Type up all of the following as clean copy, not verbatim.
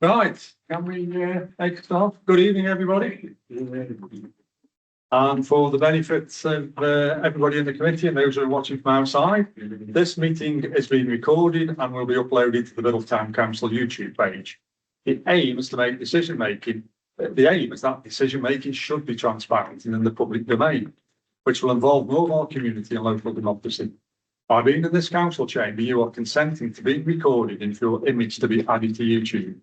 Right, can we make a start? Good evening, everybody. And for the benefits of everybody in the committee and those who are watching from outside, this meeting is being recorded and will be uploaded to the Biddulph Town Council YouTube page. The aim is to make decision making. The aim is that decision making should be transparent and in the public domain, which will involve more of our community and local democracy. By being in this council chamber, you are consenting to being recorded and for your image to be added to YouTube.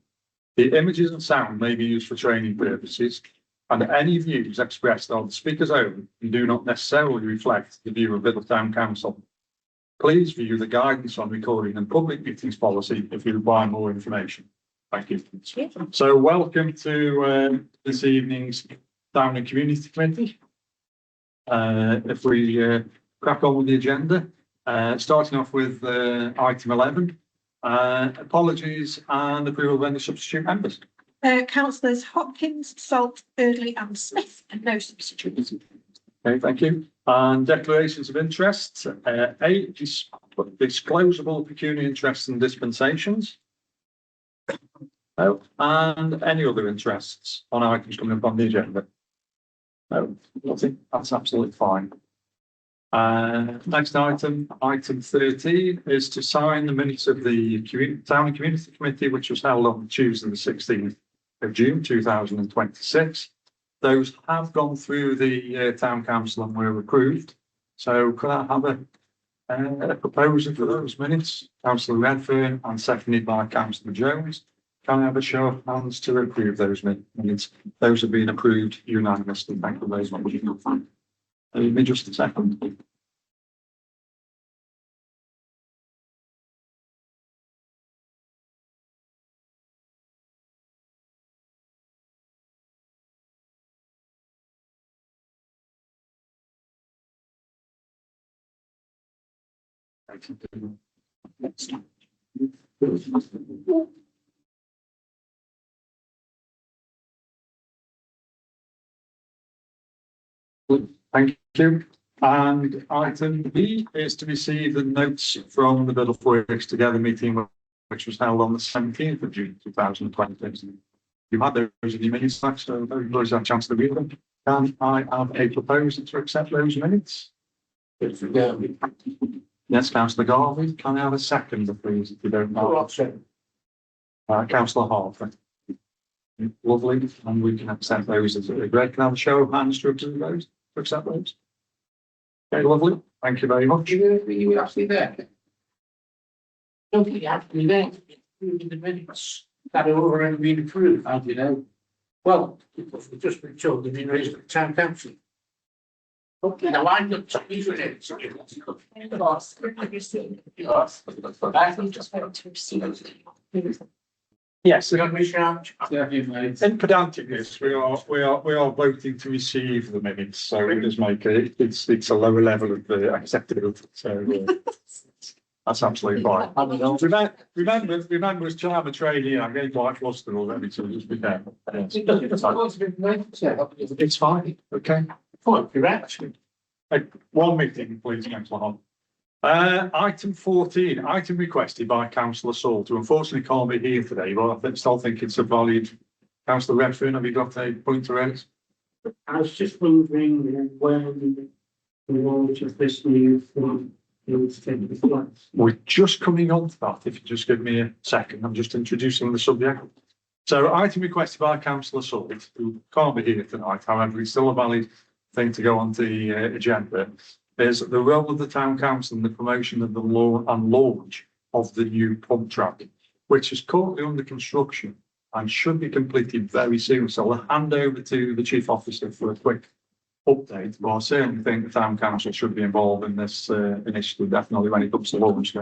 The images and sound may be used for training purposes, and any views expressed are the speaker's own and do not necessarily reflect the view of Biddulph Town Council. Please view the guidance on recording and public meetings policy if you require more information. Thank you. So welcome to this evening's Town and Community Committee. If we crack on with the agenda, starting off with item 11. Apologies and approval of any substitute members. Councillors Hopkins, Salt, Eardley and Smith, and no substitutes. Okay, thank you. And declarations of interest. Disclosable pecuniary interests and dispensations. No. And any other interests on items coming up on the agenda? No, nothing. That's absolutely fine. Next item 13, is to sign the minutes of the Town and Community Committee, which was held on Tuesday the 16th of June 2026. Those have gone through the Town Council and were approved. So could I have a proposal for those minutes? Councillor Redfern and seconded by Councillor Jones. Can I have a show of hands to approve those minutes? Those have been approved unanimously. Thank you very much. Give me just a second. Thank you. And item B is to receive the notes from the Biddulph Works Together meeting, which was held on the 17th of June 2026. You had those in your minutes, so everybody's had a chance to read them. Can I have a proposal to accept those minutes? Yes, Councillor Garvey. Can I have a second, please, if you don't mind? Councillor Harper. Lovely. And we can accept those as a great. Can I have a show of hands to approve those? To accept those? Okay, lovely. Thank you very much. You were actually there. Don't you have to be there? The minutes that are already been approved, how do you know? Well, because we've just been told they've been raised at the Town Council. Okay, now I'm not talking to it. Yes. We got me shout. In pedanticness, we are voting to receive the minutes, so we just make it's a lower level of acceptability. So that's absolutely fine. Remember, as Chairman Trainee, I'm getting quite flustered already, so just be careful. It's fine. Okay. Fine, you're actually. One meeting, please, Councillor Hunt. Item 14, item requested by Councillor Salt, who unfortunately can't be here today, but I still think it's a valid. Councillor Redfern, have you got a point to raise? I was just wondering when the launch of this new one is taking place. We're just coming on to that. If you just give me a second, I'm just introducing the subject. So, item requested by Councillor Salt, who can't be here tonight, however, it's still a valid thing to go on the agenda. Is the role of the Town Council in the promotion of the law and launch of the new pump track, which is currently under construction and should be completed very soon. So I'll hand over to the Chief Officer for a quick update. But I certainly think the Town Council should be involved in this initiative, definitely when it comes to launch.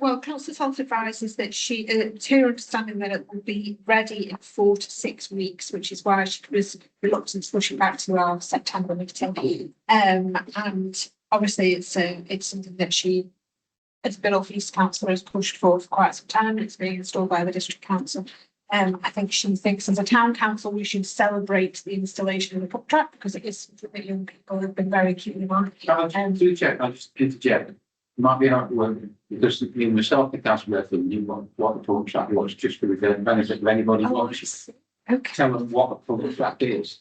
Well, Councillor Salt advises that it's her understanding that it will be ready in 4 to 6 weeks, which is why she was reluctant to push it back to our September meeting. And obviously, it's something that she, as Biddulph East Councillor, has pushed for quite some time. It's being installed by the District Council. I think she thinks as a Town Council we should celebrate the installation of the pump track because it is something that young people have been very keen on. I just interject. Might be hard to work, because in myself, the council reference, you want what the pump track was, just for the benefit of anybody who Oh, I wants to see. Okay. tell them what a pump track is.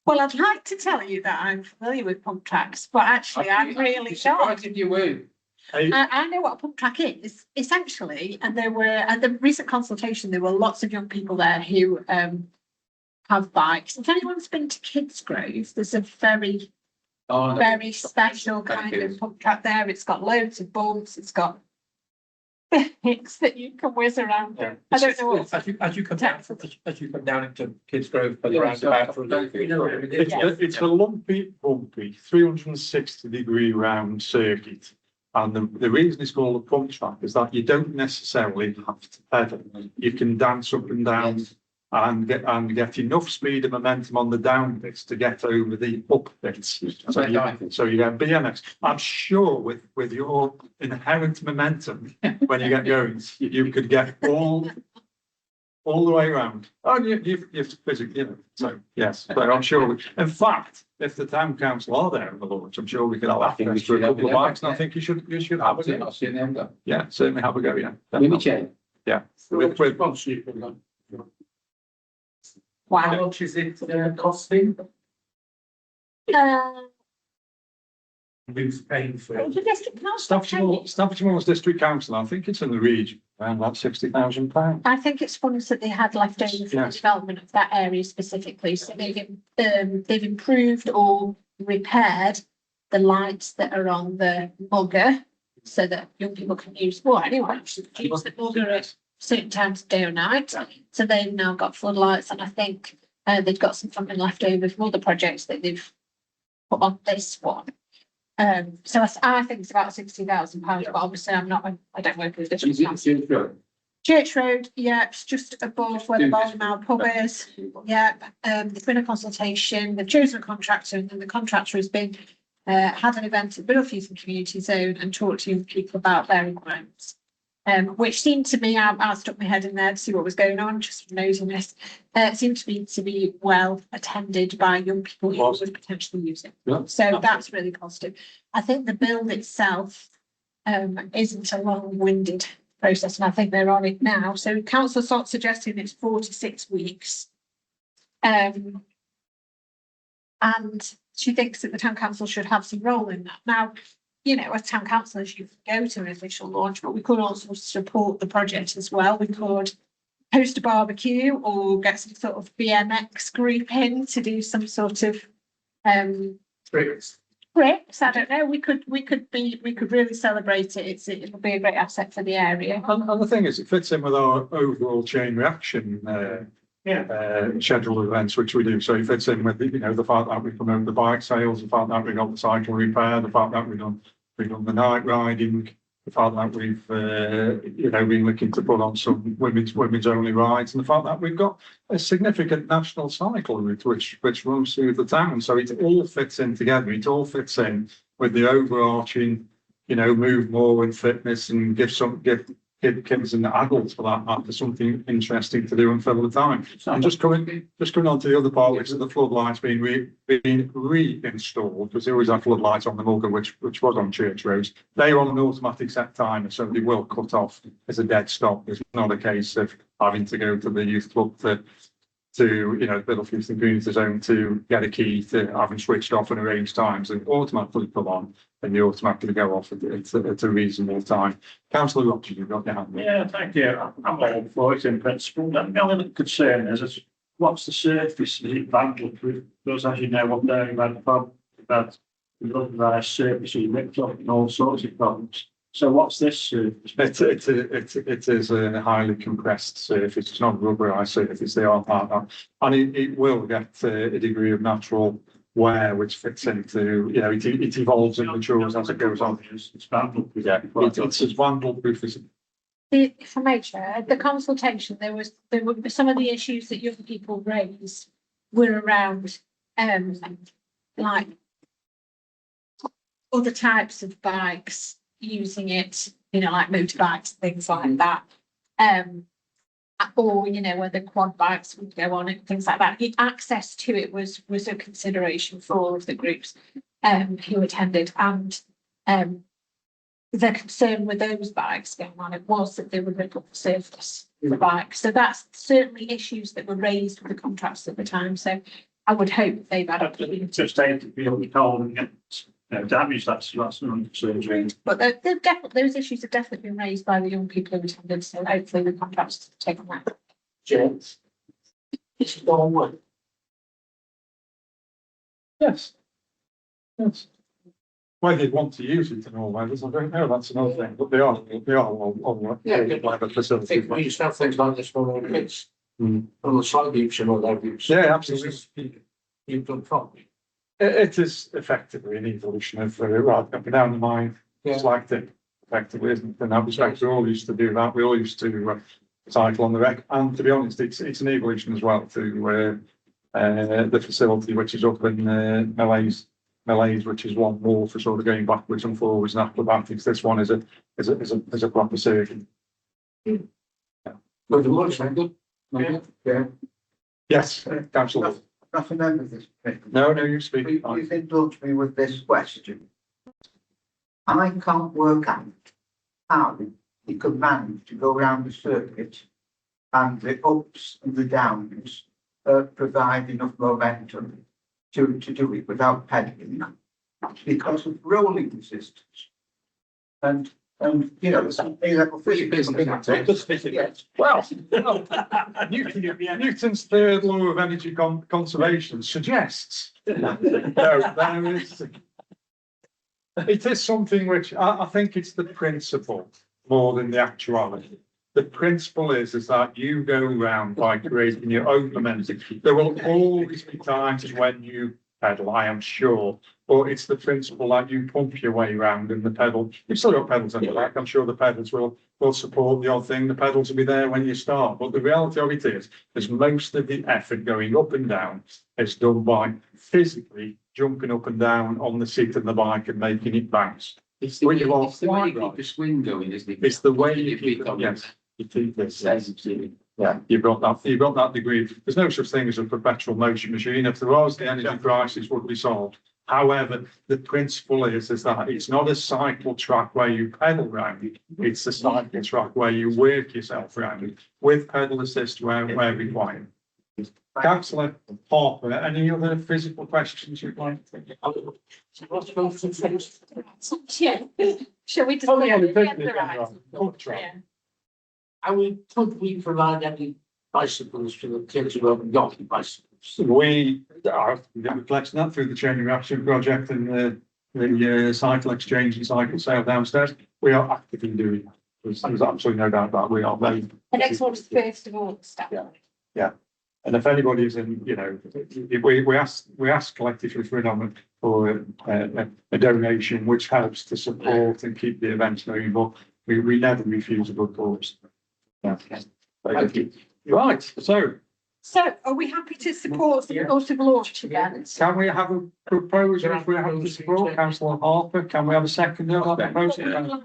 Well, I'd like to tell you that I'm familiar with pump tracks, but actually I'm really not. Surprised if you were. I know what a pump track is, essentially, and there were, at the recent consultation, there were lots of young people there who have bikes. If anyone's been to Kids Grove, there's a very special kind of pump track there. It's got loads of bumps, it's got bits that you can whiz around. Yeah. I don't know what. As you come down, as you come down into Kids Grove, Yeah, roundabout, It's a lumpy, bumpy, 360-degree round circuit. And the reason it's called a pump track is that you don't necessarily have to pedal. You can dance up and down and get enough speed and momentum on the down bits to get over the up bits. So you get BMX. I'm sure with your inherent momentum, when you get going, you could get all the way around. Oh, you've physically, so yes, but I'm sure. In fact, if the town council are there in the launch, I'm sure we could have access to a couple of bikes, and I think you should have a go. I've seen them go. Yeah, certainly have a go, yeah. Mini chain. Yeah. With With- How Wow. much is it costing? Who's paying for it? The district council. Staffordshire Moors District Council, I think it's in the region, around about £60,000. I think it's funds that they had left over for the Yes. development of that area specifically. So they've improved or repaired the lights that are on the mugger so that young people can use, well, anyone should use the mugger at certain times of day or night. So they've now got floodlights, and I think they've got some funding left over from other projects that they've put on this one. So I think it's about £60,000, but obviously I don't work with the district council. Church Road, yeah, it's just above where the Bowling Mile pub is. Yeah, there's been a consultation, they've chosen a contractor, and then the contractor has been had an event at Biddlefield and Community Zone and talked to young people about their requirements. Which seemed to me, I stuck my head in there to see what was going on, just from nosiness. It seemed to be well attended by young people who would potentially use it. Yeah. So that's really positive. I think the build itself isn't a long-winded process, and I think they're on it now. So council sort suggesting it's 4 to 6 weeks. And she thinks that the town council should have some role in that. Now, as town councillors, you can go to an official launch, but we could also support the project as well. We could host a barbecue or get some sort of BMX group in to do some sort of trips. I don't know. We could really celebrate it. It'll be a great asset for the area. And the thing is, it fits in with our overall chain reaction schedule events, which we do. So it fits in with the fact that we promote the bike sales, the fact that we got the cycle repair, the fact that we've done the night riding, the fact that we've been looking to put on some women's only rides, and the fact that we've got a significant national cycle route which runs through the town. So it all fits in together. It all fits in with the overarching, move more with fitness and give kids and adults for that matter something interesting to do and fill the time. And just coming on to the other part, which is the floodlights being reinstalled, because they always had floodlights on the mugger, which was on Church Road. They are on an automatic set timer, so they will cut off as a dead stop. It's not a case of having to go to the youth club to Biddlefield and Community Zone to get a key to having switched off and arranged times, and automatically come on and you automatically go off at a reasonable time. Councillor Rogers, you've got your hand. Yeah, thank you. I'm all for it in principle. The only concern is what's the surface? Is it vandal-proof? Because as you know, up there, you've had a problem about the surfaces ripped up and all sorts of problems. So what's this surface? It is a highly compressed surface. It's not a rubberized surface. They are like that, and it will get a degree of natural wear, which fits into it evolves and matures as it goes on. It's vandal-proof. Yeah, it's as vandal-proof as. If I may, Chair, the consultation, there were some of the issues that young people raised were around like other types of bikes using it, like motorbikes, things like that. Or, whether quad bikes would go on it, things like that. The access to it was a consideration for all of the groups who attended. And The concern with those bikes going on, it was that they were going to put the surface of the bike. So that's certainly issues that were raised with the contractors at the time. So I would hope they've had a Just to be able to call and get damage, that's not surgery. But they're definitely, those issues have definitely been raised by the young people who attended. So hopefully the contractors have taken that. James. It's gone one. Yes. Yes. Whether they'd want to use it in all weathers, I don't know, that's another thing, but they are on Yeah, like a I facility. think we used to have things like this for our kids. Mm. On the side beach and all that. Yeah, absolutely. You've done properly. It is effectively an evolution of, right, up and down the mine, it's like it, effectively, isn't it? In that respect, we all used to do that, we all used to cycle on the wreck, and to be honest, it's an evolution as well to the facility, which is up in Malays, which is one more for sort of going backwards and forwards and acrobatics. This one is a proper surgeon. Good much, good. Yeah. Yes, councillor. I remember this. No, you speak. You've indulged me with this question. I can't work out how you could manage to go around the circuit and the ups and the downs provide enough momentum to do it without pedaling because of rolling resistance. And you know, there's some A-level physics. Yes. Well, Newton's third law of energy conservation suggests there is. It is something which I think it's the principle more than the actuality. The principle is that you go around by creating your own momentum. There will always be times when you pedal, I am sure, but it's the principle that you pump your way around and the pedal. You've still got pedals on your back. I'm sure the pedals will support the odd thing. The pedals will be there when you start. But the reality of it is most of the effort going up and down is done by physically jumping up and down on the seat of the bike and making it bounce. It's the way you keep the swing going, isn't it? It's the way you keep it, yes. You keep this. Yeah, you've got that degree. There's no such thing as a perpetual motion machine. If there was, the energy crisis would be solved. However, the principle is that it's not a cycle track where you pedal round it. It's a cycle track where you work yourself round it with pedal assist where required. Councillor Harper, any other physical questions you'd like to? Yeah. Shall we just? Oh, yeah, Could we provide any bicycles for the kids who haven't got bicycles? We are collecting that through the chain reaction project and the cycle exchange and cycle sale downstairs. We are actively doing that. There's absolutely no doubt that we are very. The next one is 1st of August. Yeah. And if anybody's in, you know, we ask collectively for a donation, which helps to support and keep the events going, but we never refuse a good cause. Yeah. Thank you. Right, so are we happy to support the sort of launch event? can we have a proposal if we have to support Councillor Harper? Can we have a second on that proposal?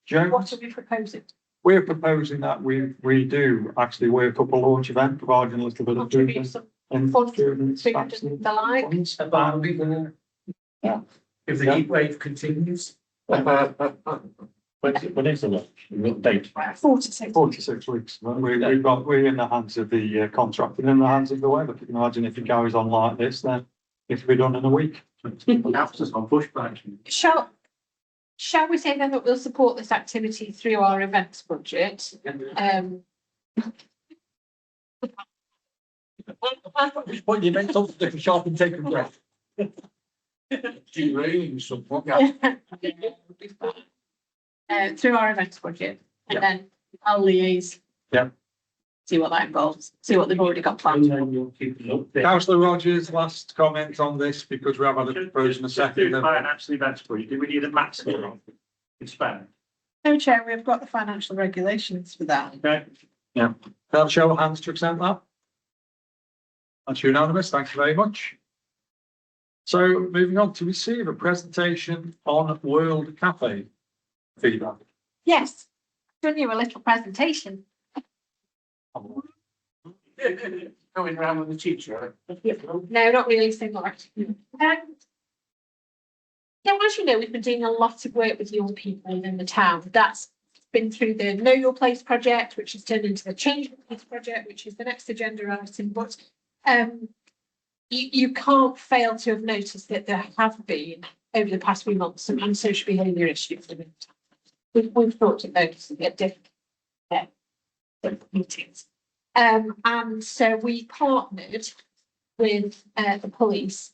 Jones? What are we proposing? We're proposing that we do actually work up a launch event, providing a little bit of Contribute some and funds, figures and the like. About Yeah. if the heat wave continues. When is the launch? Date? 46. 46 weeks. We're in the hands of the contract and in the hands of the weather. You can imagine if it carries on like this, then it'll be done in a week. After some pushback. Shall we say then that we'll support this activity through our events budget? What you meant something to sharp and take a breath. Derailing something. Through our events budget, and Yeah. then I'll liaise. Yeah. See what that involves, see what they've already got planned. Councillor Rogers, last comment on this, because we have had a proposal in a second. Financial events for you, do we need a maximum in spend? No, Chair, we've got the financial regulations for that. Okay, yeah. Can I show of hands to accept that? That's unanimous, thank you very much. So moving on to receive a presentation on World Cafe feedback. Yes, done you a little presentation. Going around with the teacher. No, not really so much. Yeah, well, as you know, we've been doing a lot of work with young people in the town. That's been through the Know Your Place project, which has turned into the Change Your Place project, which is the next agenda item. But you can't fail to have noticed that there have been, over the past few months, some antisocial behaviour issues. We've thought of those at different meetings. And so we partnered with the police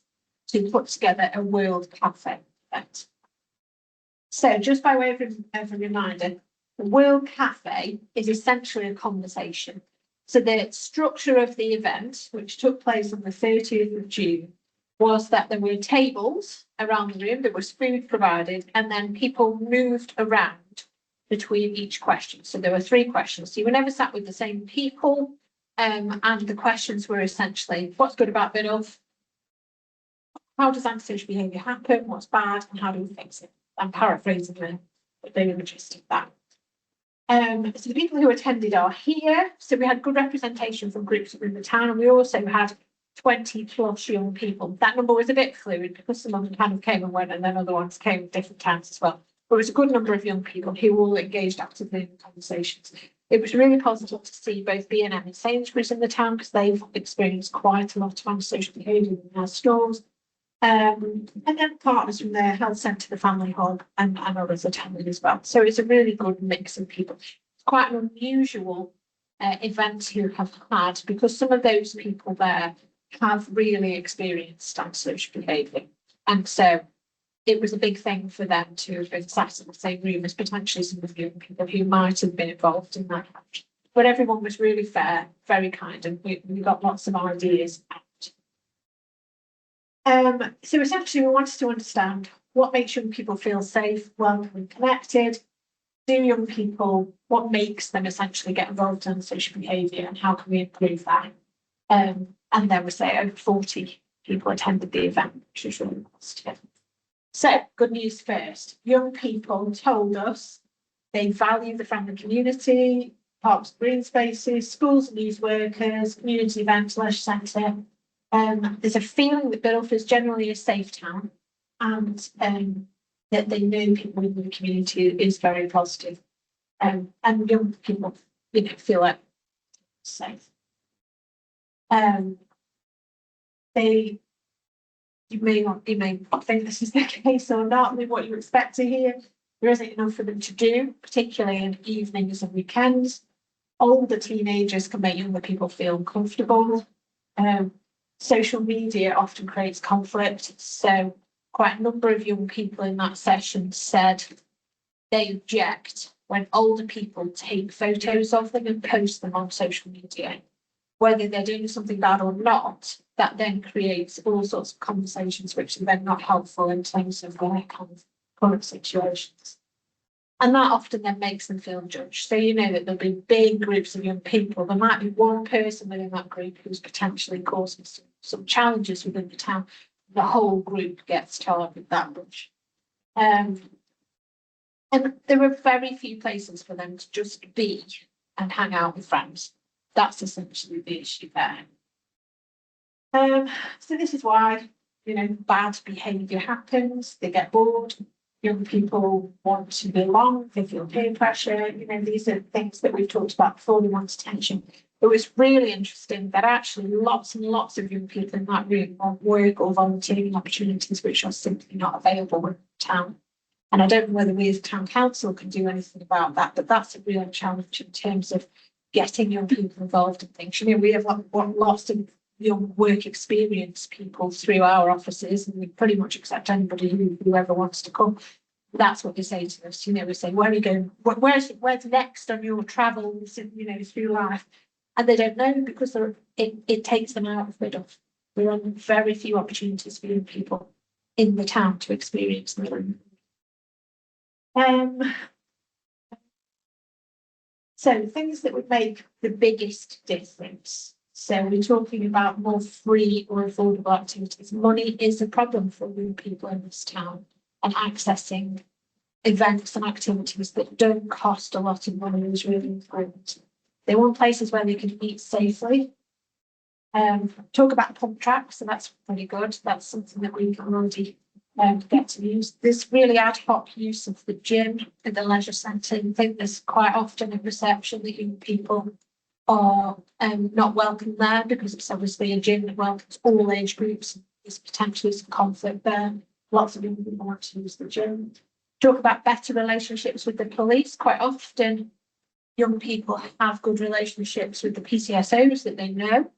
to put together a World Cafe event. So just by way of a reminder, the World Cafe is essentially a conversation. So the structure of the event, which took place on the 30th of June, was that there were tables around the room, there was food provided, and then people moved around between each question. So there were 3 questions. So you were never sat with the same people, and the questions were essentially, what's good about Biddulph? How does antisocial behaviour happen? What's bad? And how do we fix it? I'm paraphrasing them, but they were the gist of that. So the people who attended are here. So we had good representation from groups within the town, and we also had 20+ young people. That number was a bit fluid because some of them kind of came and went, and then other ones came at different times as well. But it was a good number of young people who all engaged actively in conversations. It was really positive to see both B&M and Sainsbury's in the town because they've experienced quite a lot of antisocial behaviour in their stores. And then partners from the health centre, the family hub, and others attended as well. So it's a really good mix of people. It's quite an unusual event to have had because some of those people there have really experienced antisocial behaviour. And so it was a big thing for them to have been sat in the same room as potentially some of the young people who might have been involved in that. But everyone was really fair, very kind, and we got lots of ideas out. So essentially we wanted to understand what makes young people feel safe, welcome and connected. Do young people, what makes them essentially get involved in social behaviour and how can we improve that? And then we say over 40 people attended the event, which was really positive. So good news first, young people told us they value the friendly community, parks and green spaces, schools and youth workers, community events, leisure centre. There's a feeling that Biddulph is generally a safe town and that they know people in the community is very positive. And young people, feel like safe. You may not think this is the case or not. I mean, what you expect to hear, there isn't enough for them to do, particularly in evenings and weekends. Older teenagers can make younger people feel uncomfortable. Social media often creates conflict. So quite a number of young people in that session said they object when older people take photos of them and post them on social media. Whether they're doing something bad or not, that then creates all sorts of conversations which are then not helpful in terms of their kind of current situations. And that often then makes them feel judged. So you know that there'll be big groups of young people. There might be one person within that group who's potentially causing some challenges within the town. The whole group gets targeted that much. And there are very few places for them to just be and hang out with friends. That's essentially the issue there. So this is why, bad behaviour happens. They get bored. Young people want to belong, they feel peer pressure, these are things that we've talked about before, they want attention. It was really interesting that actually lots and lots of young people in that room want work or volunteering opportunities which are simply not available in the town. And I don't know whether we as town council can do anything about that, but that's a real challenge in terms of getting young people involved in things. We have lots of young work experience people through our offices, and we pretty much accept anybody whoever wants to come. That's what they say to us. We say, where are you going? Where's next on your travels? Through life, and they don't know because it takes them out of Biddulph. There are very few opportunities for young people in the town to experience them. So things that would make the biggest difference. So we're talking about more free or affordable activities. Money is a problem for young people in this town, and accessing events and activities that don't cost a lot of money is really important. They want places where they can eat safely. Talk about pump tracks, so that's pretty good. That's something that we can already get to use. There's really ad hoc use of the gym at the leisure centre. I think there's quite often a perception that young people are not welcome there because it's obviously a gym that welcomes all age groups. There's potentially some conflict there. Lots of young people want to use the gym. Talk about better relationships with the police. Quite often, young people have good relationships with the PCSOs that they know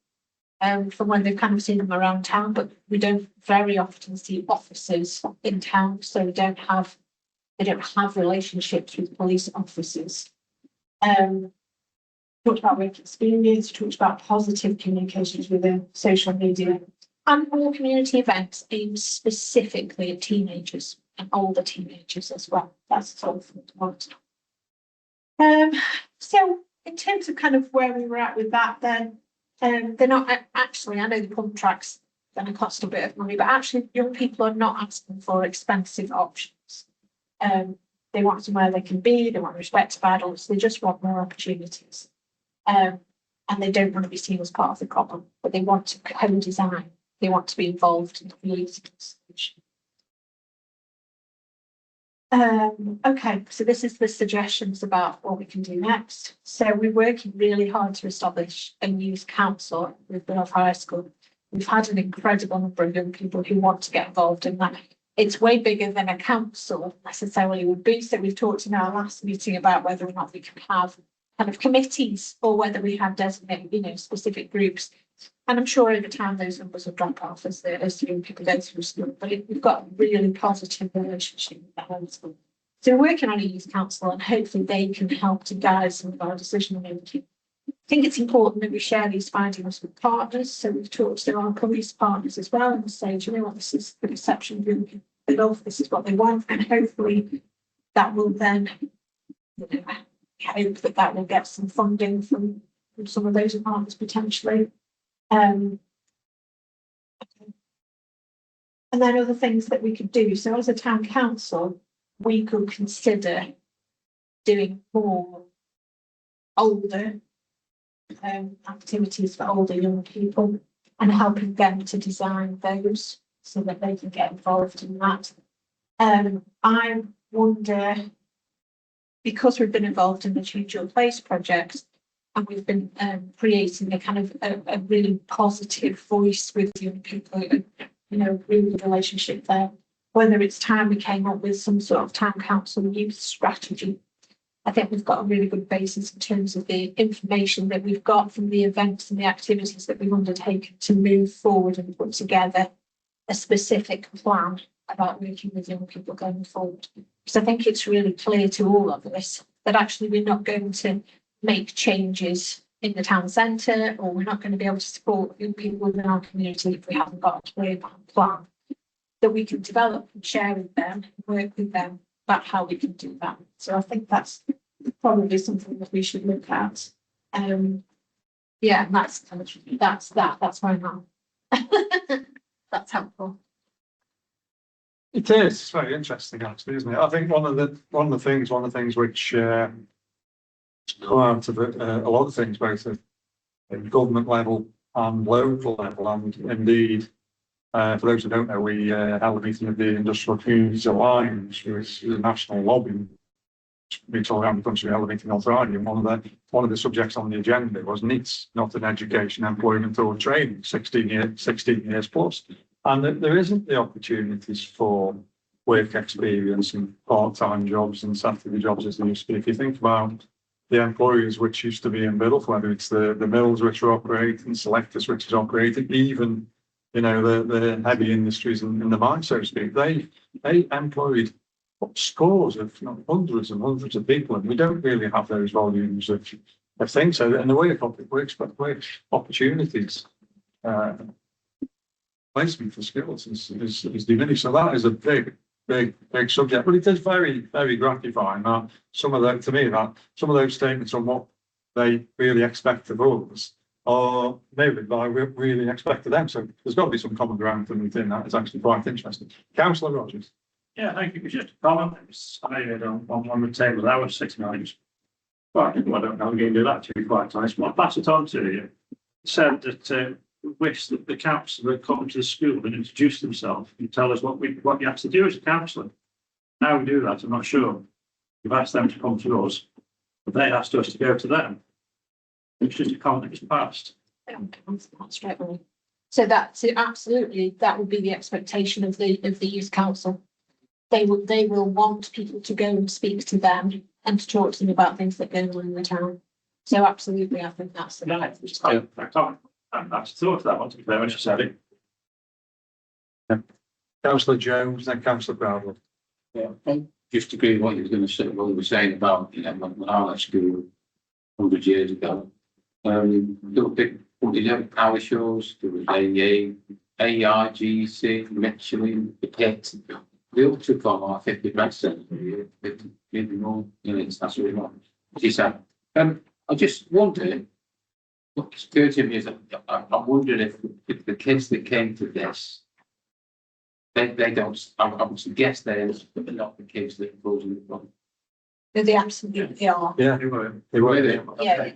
from when they've kind of seen them around town, but we don't very often see officers in town, so they don't have relationships with police officers. Talked about work experience, talked about positive communications within social media, and more community events aimed specifically at teenagers and older teenagers as well. That's sort of what. So in terms of kind of where we were at with that, then they're not actually, I know the pump track's going to cost a bit of money, but actually young people are not asking for expensive options. They want somewhere they can be, they want respect of adults, they just want more opportunities. And they don't want to be seen as part of the problem, but they want to co-design, they want to be involved in creating a solution. Okay, so this is the suggestions about what we can do next. So we're working really hard to establish a youth council with North High School. We've had an incredible number of young people who want to get involved in that. It's way bigger than a council necessarily would be. So we've talked in our last meeting about whether or not we can have kind of committees or whether we have designated, specific groups. And I'm sure over time those numbers will drop off as young people go through school. But we've got a really positive relationship with the high school. So we're working on a youth council and hopefully they can help to guide some of our decision making. I think it's important that we share these findings with partners. So we've talked to our police partners as well and say, do you know what, this is the perception of young people, this is what they want. And hopefully that will then, hope that will get some funding from some of those partners potentially. And then other things that we could do. So as a town council, we could consider doing more older activities for older young people and helping them to design those so that they can get involved in that. I wonder, because we've been involved in the Change Your Place project and we've been creating a kind of a really positive voice with young people, really good relationship there, whether it's time we came up with some sort of town council youth strategy. I think we've got a really good basis in terms of the information that we've got from the events and the activities that we've undertaken to move forward and put together a specific plan about working with young people going forward. So I think it's really clear to all of us that actually we're not going to make changes in the town centre, or we're not going to be able to support young people within our community if we haven't got a clear plan that we can develop and share with them, work with them about how we can do that. So I think that's probably something that we should look at. Yeah, and that's where I'm at. That's helpful. It is. It's very interesting, actually, isn't it? I think one of the things which come out of it, a lot of things, both at government level and local level, and indeed, for those who don't know, we held a meeting of the Industrial Communities Alliance, which is a national lobby. Meets all around the country, held a meeting on Friday, and one of the subjects on the agenda was NEETs, not in education, employment or training, 16 years plus. And there isn't the opportunities for work experience and part-time jobs and Saturday jobs as there used to be. If you think about the employers which used to be in Biddulph, whether it's the mills which are operating, Selectors which is operating, even the heavy industries and the mines, so to speak, they employed scores of hundreds and hundreds of people, and we don't really have those volumes of things. So, and the way it works opportunities. Placement for skills is diminished. So that is a big subject, but it is very, very gratifying that some of those statements on what they really expect of us are maybe I really expect of them. So there's got to be some common ground within that. It's actually quite interesting. Councillor Rogers. Yeah, thank you. Just a comment. I had on the table. I was 6 minutes. Well, I don't know. I'm going to do that to you quite nice. But I'll pass it on to you. Said that wish that the councillor would come to the school and introduce themselves and tell us what you have to do as a councillor. How we do that, I'm not sure. We've asked them to come to us, but they asked us to go to them. It's just a comment that's passed. Straight away. So absolutely, that would be the expectation of the youth council. They will want people to go and speak to them and to talk to them about things that go on in the town. So absolutely, I think that's the right. That's thought that one to be fair when she said it. Councillor Jones, then Councillor Bradley. Yeah, I just agree with what you were going to say, what you were saying about, you know, when I left school 100 years ago. There were big, power shows, there was AIGC, Michelin, the Pit. They all took on like 50%, maybe more units, that's what we want. She said, I just wonder, what's occurred to me is I wondered if the kids that came to this, they don't, I would guess they're not the kids that are causing the problem. They absolutely are. Yeah, They were. they were. Yeah.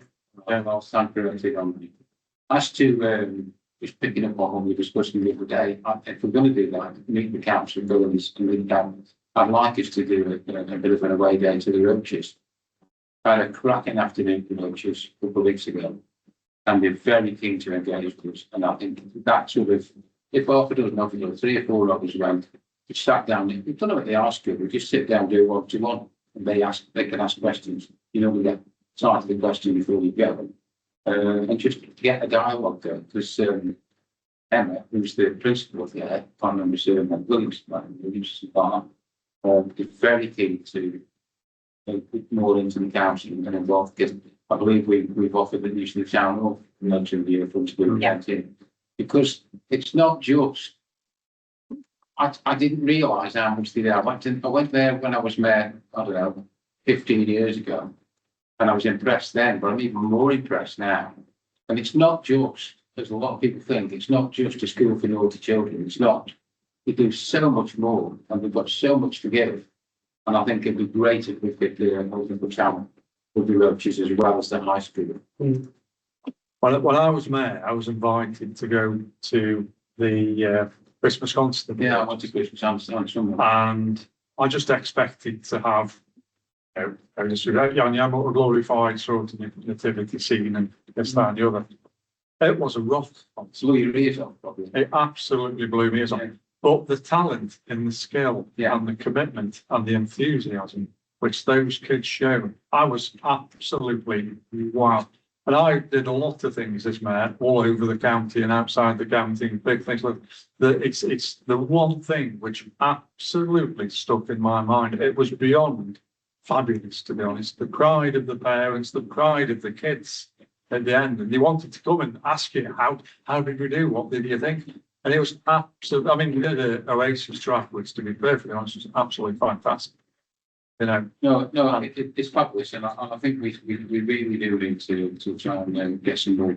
I'll stand corrected on me. As to just picking up on what we were discussing the other day, if we're going to do that, meet the council and go and meet the council, I'd like us to do a bit of an away day to the Roaches. I had a cracking afternoon for Roaches a couple of weeks ago, and they're very keen to engage with us. And I think that sort of, if half a dozen nothing, or 3 or 4 of us went, we sat down, we don't know what they ask you, we just sit down and do what you want, and they can ask questions. You know, we get start the question before we go, and just get a dialogue going. Because Emma, who's the principal there, I can't remember her surname, Williams, is very keen to put more into the council and involved. Because I believe we've offered the use of the town hall mentioned the from school canteen, because it's not just. I didn't realise how much they did. I went there when I was mayor, I don't know, 15 years ago. And I was impressed then, but I'm even more impressed now. And it's not just, as a lot of people think, it's not just a school for naughty children. It's not. We do so much more, and we've got so much to give. And I think it'd be great if we could open the channel with the Roaches as well as the high school. When I was mayor, I was invited to go to the Christmas concert. Yeah, I went to Christmas on somewhere. And I just expected to have, a glorified sort of nativity scene and this, that, and the other. It was a rough concert. Blew your ears off, probably. It absolutely blew me off. But the talent and the skill and the commitment and the enthusiasm which those kids showed, I was absolutely wow. And I did a lot of things as mayor all over the county and outside the county, big things like that. It's the one thing which absolutely stuck in my mind. It was beyond fabulous, to be honest. The pride of the parents, the pride of the kids at the end, and they wanted to come and ask you how did we do? What did you think? And it was absolutely. I mean, we did an Oasis track, which, to be perfectly honest, was absolutely fantastic. You know. No, it's fabulous, and I think we really do need to try and get some more.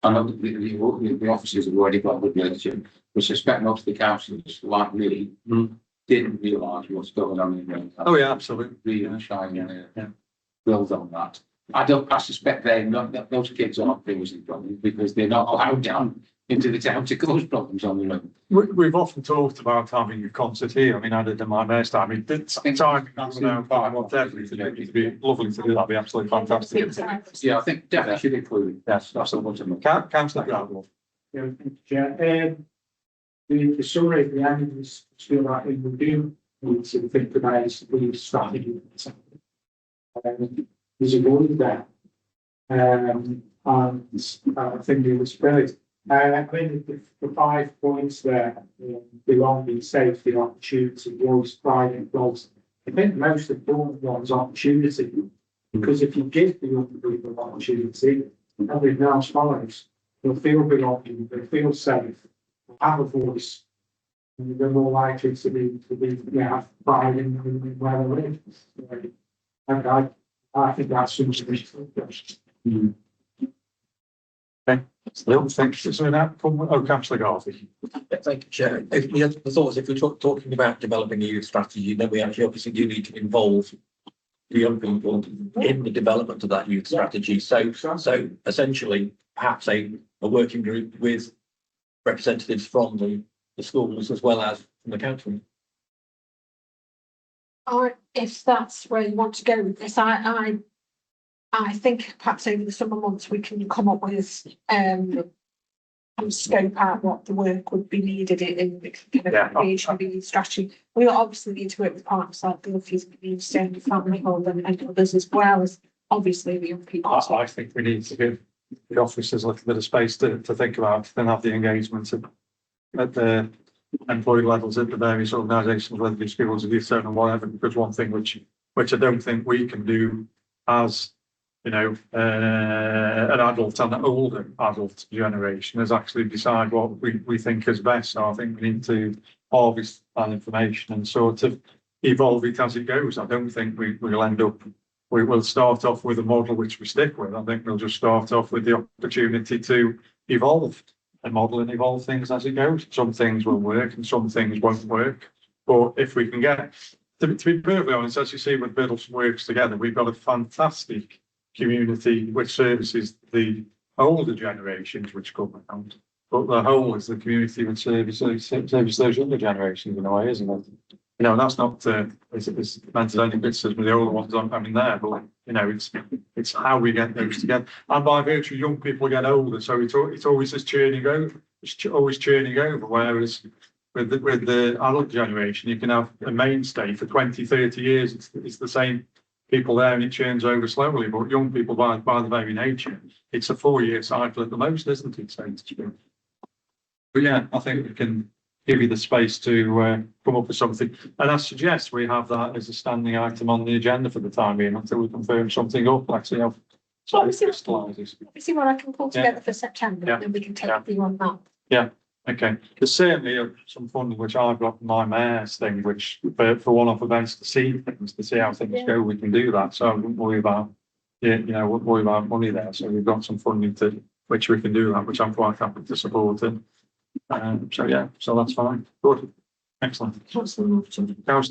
I know the officers have already got a good relationship. We suspect most of the councillors, like me, didn't realise what's going on in the Oh yeah, absolutely. Really shine build on that. I suspect those kids aren't causing problems because they're not allowed down into the town to cause problems on the road. We've often talked about having a concert here. I mean, I did in my mayor's time. It did time whatever. It'd be lovely to do. That'd be absolutely fantastic. Yeah, I think definitely should include it. Yes, that's the one. Councillor Bradley. Yeah, thank you, Chair. The summary at the end is still that we do need to think about the strategy. There's a goal there. And I think it was great. I mean, the 5 points there, belonging, safety, opportunity, voice, pride, and growth. I think the most important one is opportunity, because if you give the young people opportunity, everything else follows. They'll feel belonging, they'll feel safe, they'll have a voice, and they're more likely to have pride in where they live. And I think that's something. Okay. Still, thanks. So now, Councillor Garvey. Thank you, Chair. The thought is, if we're talking about developing a youth strategy, then we actually obviously do need to involve the young people in the development of that youth strategy. So essentially, perhaps a working group with representatives from the schools as well as from the council. Or if that's where you want to go with this, I think perhaps over the summer months we can come up with and scope out what the work would be needed in the kind of creation of the strategy. We obviously need to work with partners like the Luffies, the Family Hub and others, as well as obviously the young people. I think we need to give the officers a little bit of space to think about, then have the engagement at the employee levels at the various organisations, whether it be schools or youth centre or whatever, because one thing which I don't think we can do as, you know, an adult and an older adult generation is actually decide what we think is best. So I think we need to harvest that information and sort of evolve it as it goes. I don't think we'll end up, we will start off with a model which we stick with. I think we'll just start off with the opportunity to evolve and model and evolve things as it goes. Some things will work and some things won't work. But if we can get, to be perfectly honest, as you see with Biddles Works Together, we've got a fantastic community which services the older generations which come around. But the whole is the community which services those younger generations in a way, isn't it? You know, that's not it's meant as only criticism of the older ones aren't having there, but you know, it's how we get those together. And by virtue, young people get older, so it's always just churning over. It's always churning over. Whereas with the adult generation, you can have a mainstay for 20, 30 years. It's the same people there, and it churns over slowly. But young people, by the very nature, it's a 4-year cycle at the most, isn't it? So it's true. But yeah, I think we can give you the space to come up with something. And I suggest we have that as a standing item on the agenda for the time being until we confirm something up. Actually, so it crystallises. Let me see what I can pull together for September, and then we can take you on that. Yeah. Okay. There's certainly some funding which I've got my mayor's thing, which for one-off events to see how things go, we can do that. So I wouldn't worry about, wouldn't worry about money there. So we've got some funding to which we can do that, which I'm quite happy to support it. So that's fine. Good. Excellent. Councillor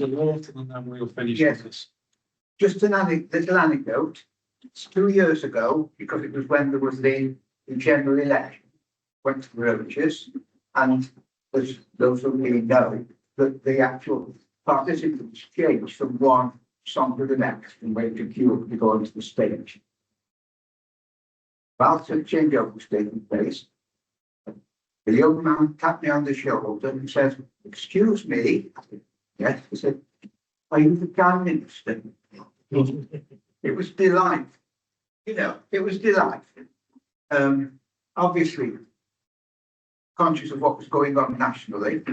Norton, and then we'll finish with this. Just an little anecdote. 2 years ago, because it was when there was the general election, went to the villages, and as those of you know, that the actual participants changed from one song to the next and wait to queue up to go onto the stage. Whilst the changeover was taking place, the young man tapped me on the shoulder and said, "Excuse me." Yes, he said, "Are you the Prime Minister?" It was delightful. It was delightful. Obviously, conscious of what was going on nationally,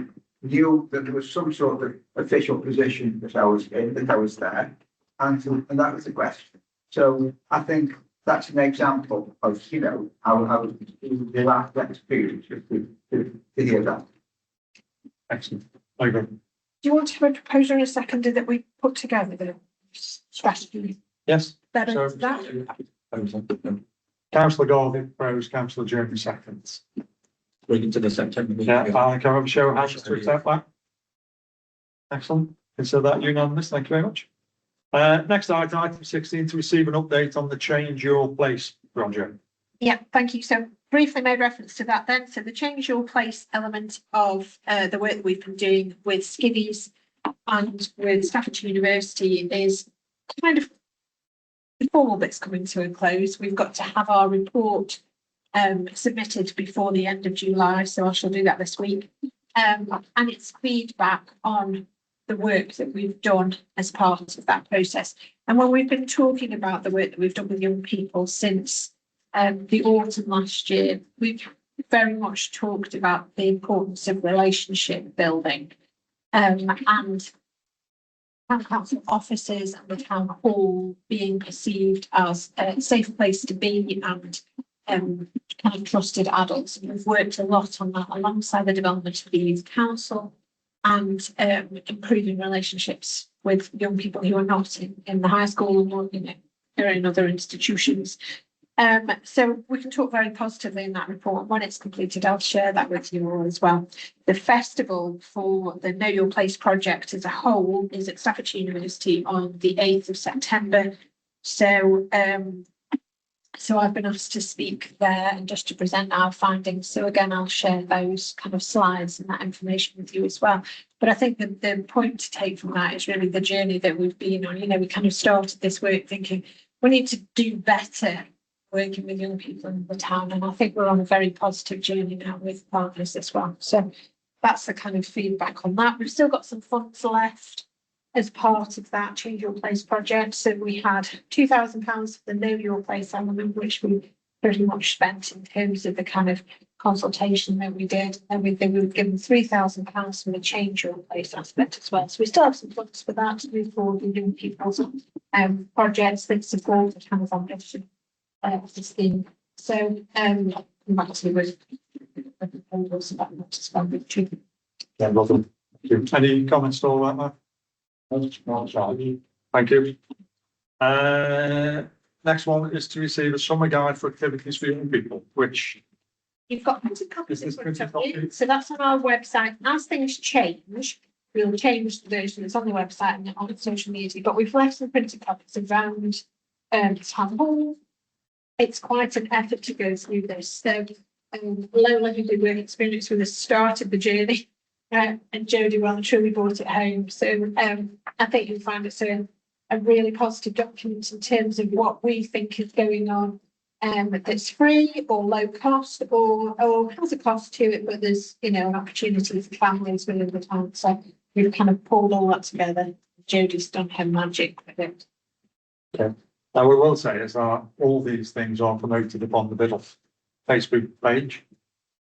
knew that there was some sort of official position that I was in, that I was there, and that was the question. So I think that's an example of, how the last experience to hear that. Excellent. Do you want to have a proposal in a second that we put together the strategy? Yes. Better So, that. Councillor Garvey proposed, Councillor Jeremy seconds. Bring it to the September meeting. Yeah, can I have a show of hands to accept that? Excellent. Consider that unanimous. Thank you very much. Next item 16, to receive an update on the Change Your Place project. Yeah, thank you. So briefly made reference to that then. So the Change Your Place element of the work that we've been doing with Skivvies and with Staffordshire University is kind of the formal bit's coming to a close. We've got to have our report submitted before the end of July, so I shall do that this week. And it's feedback on the work that we've done as part of that process. And when we've been talking about the work that we've done with young people since the autumn last year, we've very much talked about the importance of relationship building and town council offices and the town hall being perceived as a safe place to be and kind of trusted adults. And we've worked a lot on that alongside the development of the youth council and improving relationships with young people who are not in the high school or they're in other institutions. So we can talk very positively in that report. When it's completed, I'll share that with you all as well. The festival for the Know Your Place project as a whole is at Staffordshire University on the 8th of September. So So I've been asked to speak there and just to present our findings. So again, I'll share those kind of slides and that information with you as well. But I think the point to take from that is really the journey that we've been on. You know, we kind of started this work thinking we need to do better working with young people in the town. And I think we're on a very positive journey now with partners as well. So that's the kind of feedback on that. We've still got some funds left as part of that Change Your Place project. So we had £2,000 for the Know Your Place element, which we pretty much spent in terms of the kind of consultation that we did. And we were given £3,000 for the Change Your Place aspect as well. So we still have some funds for that to move forward with young people's projects that support the kind of ambition of the scheme. So actually with proposals about what to spend with too. Yeah, welcome. Any comments at all about that? Thank you. Next one is to receive a summer guide for activities for young people, which You've got printed copies in Is this front of printed you. copy? So that's on our website. As things change, we'll change the version that's on the website and on social media, but we've left some printed copies around town hall. It's quite an effort to go through this. So Lola, who did work experience with us, started the journey. And Jodie well and truly brought it home. So I think you'll find it's a really positive document in terms of what we think is going on, that's free or low cost or has a cost to it, but there's, you know, an opportunity for families within the town. So we've kind of pulled all that together. Jodie's done her magic with it. now we will say is that all these things are promoted upon the Biddle Facebook page.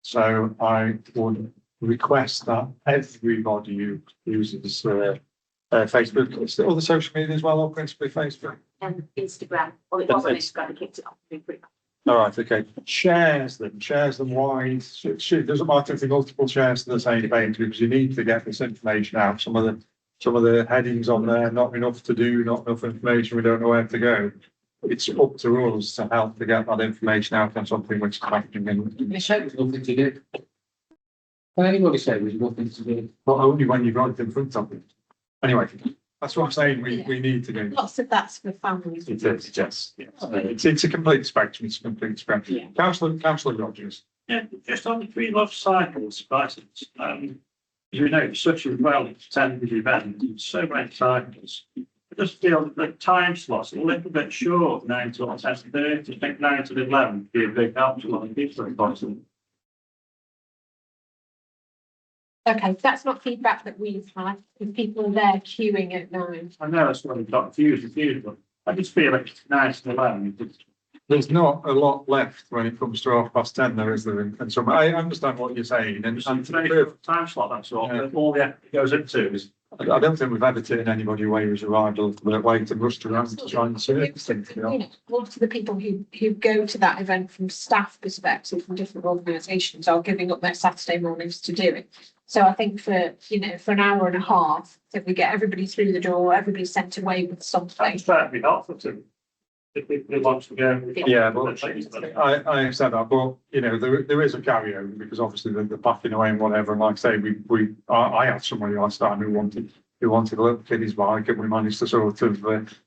So I would request that everybody who uses Facebook, is it all the social media as well, or principally Facebook? And Instagram, well, it was on Instagram, it kicked it off. All right, okay. Shares them wide. It doesn't matter if they're multiple shares to the same page, because you need to get this information out. Some of the headings on there, not enough to do, not enough information, we don't know where to go. It's up to us to help to get that information out on something which is happening in. They say there's nothing to do. Can anybody say there's nothing to do? Not only when you've got it in front of you. Anyway, that's what I'm saying, we need to do. Lots of that's for families. It is, yes. It's a complete spectrum, it's a complete spectrum. Yeah. Councillor Rogers. Yeah, just on the free love cycles, prices, you know, it's such a well-attended event, so many cycles. I just feel that the time slots are a little bit short, 9 till 10:30. I think 9 till 11 would be a big help to a lot of people in Boston. Okay, that's not feedback that we've had, if people are there queuing at 9. I know that's what we've got confused, but I just feel like 9 till 11. There's not a lot left when it comes to 10:30, there is there, and so I understand what you're saying, and It's a very short time slot, that's all, Yeah. all the effort goes into is. I don't think we've ever turned anybody away who's arrived a little bit late and rushed around to try and serve things, you know. You know, lots of the people who go to that event from staff perspective, from different organisations, are giving up their Saturday mornings to do it. So I think for, you know, for an hour and a half, if we get everybody through the door, everybody sent away with something. That's certainly helpful to. If people want to go. Yeah, but I understand that, but you know, there is a carryover because obviously the packing away and whatever, and like I say, I had somebody last time who wanted a little kiddie's bike, and we managed to sort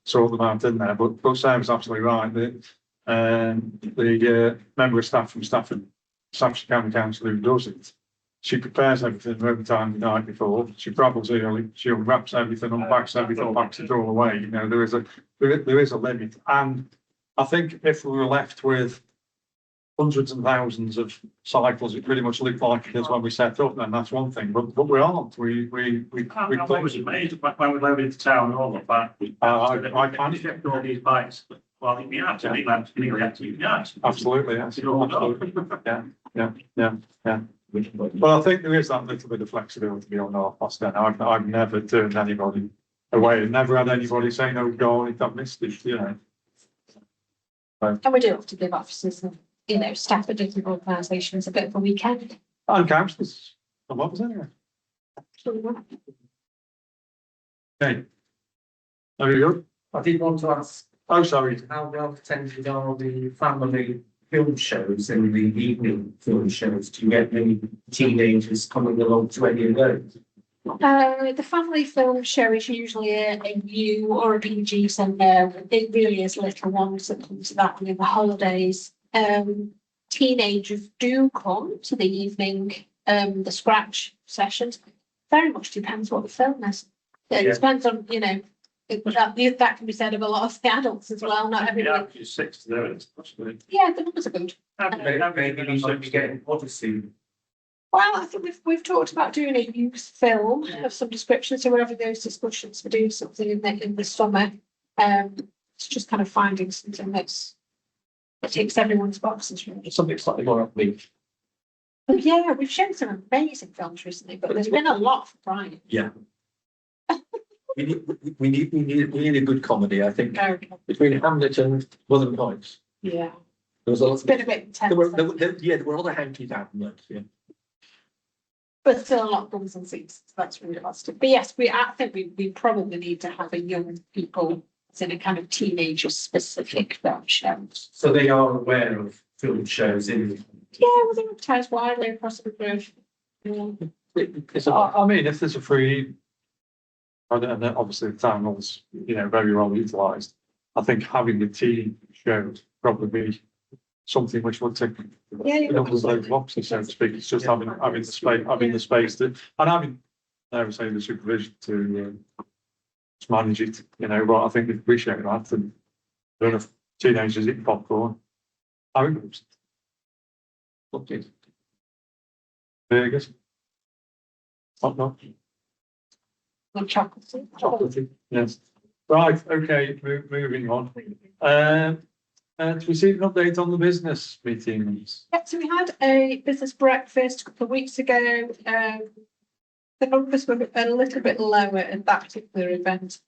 sort them out in there, but Sam's absolutely right, that the member of staff from Staffordshire County Council who does it, she prepares everything overtime the night before, she travels early, she unwraps everything, unpacks everything, packs it all away, you know, there is a limit. And I think if we were left with hundreds and thousands of cycles, it pretty much looked like it is when we set up, then that's one thing, but we aren't, we I was amazed when we loaded into town and all of that. I managed to get all these bikes, well, in the arts, I think that's nearly absolutely nice. absolutely, yes, absolutely, yeah. Well, I think there is that little bit of flexibility beyond 10:30. I've never turned anybody away, and never had anybody say, no, God, I've missed it, you know. And we do have to give officers and, you know, staff at different organisations a bit of a weekend. And councillors, I'm up anyway. Okay. There you go. I did want to ask, Oh, sorry. how well attended are the family film shows and the evening film shows? Do you get many teenagers coming along to any of those? The family film show is usually a U or a PG, so no, it really is little ones that come to that in the holidays. Teenagers do come to the evening, the scratch sessions. Very much depends what the film is. It Yeah. depends on, you know, that can be said of a lot of the adults as well, not The everybody. average is 6 to there, it's possibly. Yeah, the numbers are good. Maybe you should be getting Odyssey. Well, I think we've talked about doing a youth film of some description, so we're having those discussions for doing something in the summer. It's just kind of finding something that ticks everyone's boxes, really. Something slightly more upbeat. But yeah, we've shown some amazing films recently, but there's been a lot for Brian. Yeah. We need a good comedy, I think. Okay. Between Hamlet and Wuthering Heights. Yeah, There was a lot. it's been a bit intense, There were other hankies out in that, yeah. but still a lot of bums and seats, so that's really positive. But yes, I think we probably need to have a young people, as in a kind of teenager specific film show. So they are aware of film shows in. Yeah, well, they're advertised widely across the group. I mean, if there's a free, and then obviously the time was, very well utilised. I think having the teen show probably be something which would take Yeah, numbers of those boxes, so to speak. It's just having the space to, and having, I would say, the supervision to manage it. But I think we appreciate that, and I don't know if teenagers eat popcorn. I think Okay. burgers. Hot dog. and chocolate. Chocolatey, yes. Right, okay, moving on. To receive an update on the business meetings. Yeah, so we had a business breakfast a couple of weeks ago. The numbers were a little bit lower at that particular event.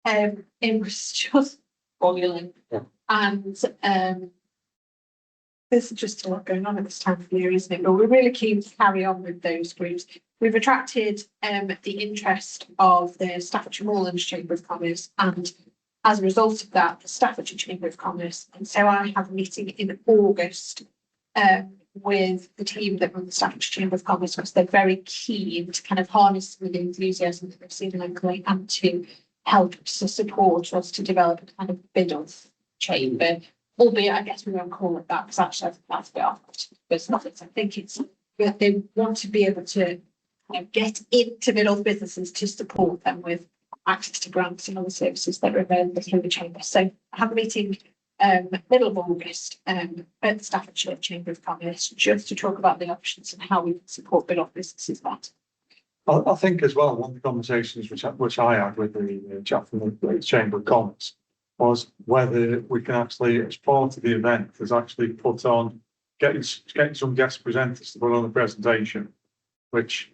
It was just boiling. Yeah. And there's just a lot going on at this time of year, isn't it? But we're really keen to carry on with those groups. We've attracted the interest of the Staffordshire Moorlands Chamber of Commerce, and as a result of that, the Staffordshire Chamber of Commerce. And so I have a meeting in August with the team that run the Staffordshire Chamber of Commerce, because they're very keen to kind of harness the enthusiasm that they've seen locally and to help to support us to develop a kind of bid-off chamber. Albeit, I guess we won't call it that, because actually I think that's a bit off. But it's not. I think it's that they want to be able to get into middle businesses to support them with access to grants and other services that are available through the chamber. So I have a meeting middle of August at the Staffordshire Chamber of Commerce, just to talk about the options and how we can support bid-off businesses better. I think as well, one of the conversations which I had with the chap from the Chamber of Commerce was whether we can actually, as part of the event, is actually put on, getting some guest presenters to put on a presentation, which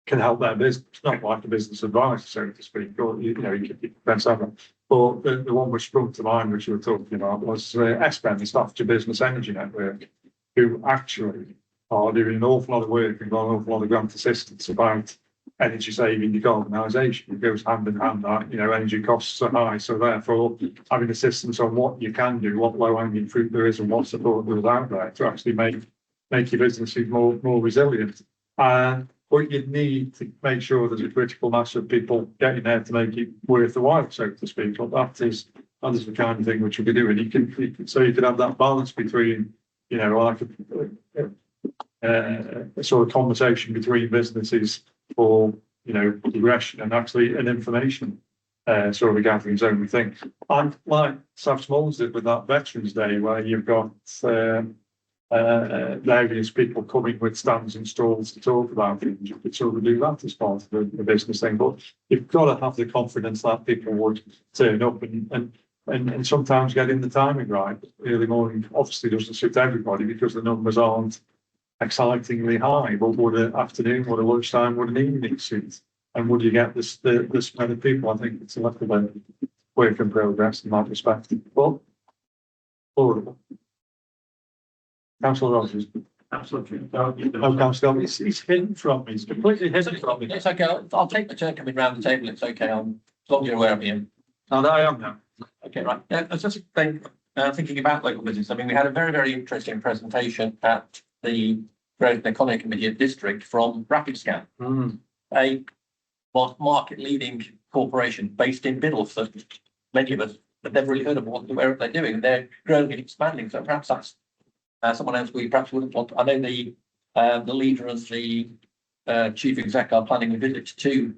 can help their business, not like a business advisor, so to speak, or, you depends on that. But the one which sprung to mind, which you were talking about, was SBEN, the Staffordshire Business Energy Network, who actually are doing an awful lot of work and got an awful lot of grant assistance about energy saving decarbonisation. It goes hand in hand that, energy costs are high. So therefore, having assistance on what you can do, what low hanging fruit there is and what support there is out there to actually make your businesses more resilient. But you need to make sure there's a critical mass of people getting there to make it worth the while, so to speak. But that is the kind of thing which we'll be doing. You can have that balance between, like a sort of conversation between businesses for, progression and actually an information sort of a gathering zone thing. And like Sav Smalls did with that Veterans Day, where you've got various people coming with stands and stalls to talk about things, you could sort of do that as part of the business thing. But you've got to have the confidence that people would turn up and sometimes getting the timing right. Early morning obviously doesn't suit everybody because the numbers aren't excitingly high, but would an afternoon, would a lunchtime, would an evening suit? And would you get the spread of people? I think it's a little bit work in progress in that respect. But affordable. Councillor Rogers. Absolutely. Oh, Councillor, he's hidden from me. He's completely hidden from me. It's okay. I'll take the turn coming round the table. It's okay. As long as you're aware of me. No, I am now. Okay, right. Yeah, I was just thinking about local business. I mean, we had a very, very interesting presentation at the Growth and Economy Committee of District from Rapid Scan. A market leading corporation based in Biddleston. Many of us have never really heard of what they're doing. They're growing and expanding. So perhaps that's someone else we perhaps wouldn't want. I know the leader of the chief exec are planning a visit to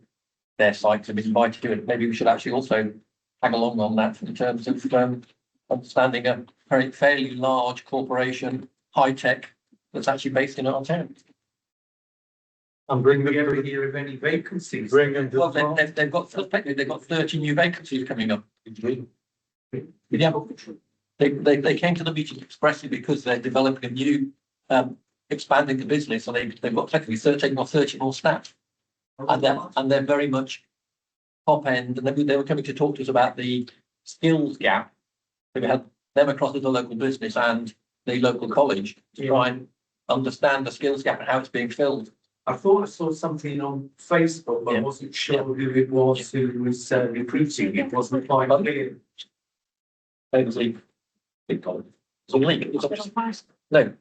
their site to be invited to it. Maybe we should actually also tag along on that in terms of understanding a fairly large corporation, high tech, that's actually based in our town. And bring Do we ever them, hear of any vacancies? bring them to Well, the they've got 30 new vacancies coming up. Yeah, they came to the meeting expressly because they're developing a new, expanding the business, and they've got effectively 30 more staff. And they're very much top end, and they were coming to talk to us about the skills gap. We had them across as a local business and the local college to try and understand the skills gap and how it's being filled. I thought I saw something on Facebook, but I wasn't sure who it was who was recruiting. It wasn't quite clear. Famously, big college. So link. No.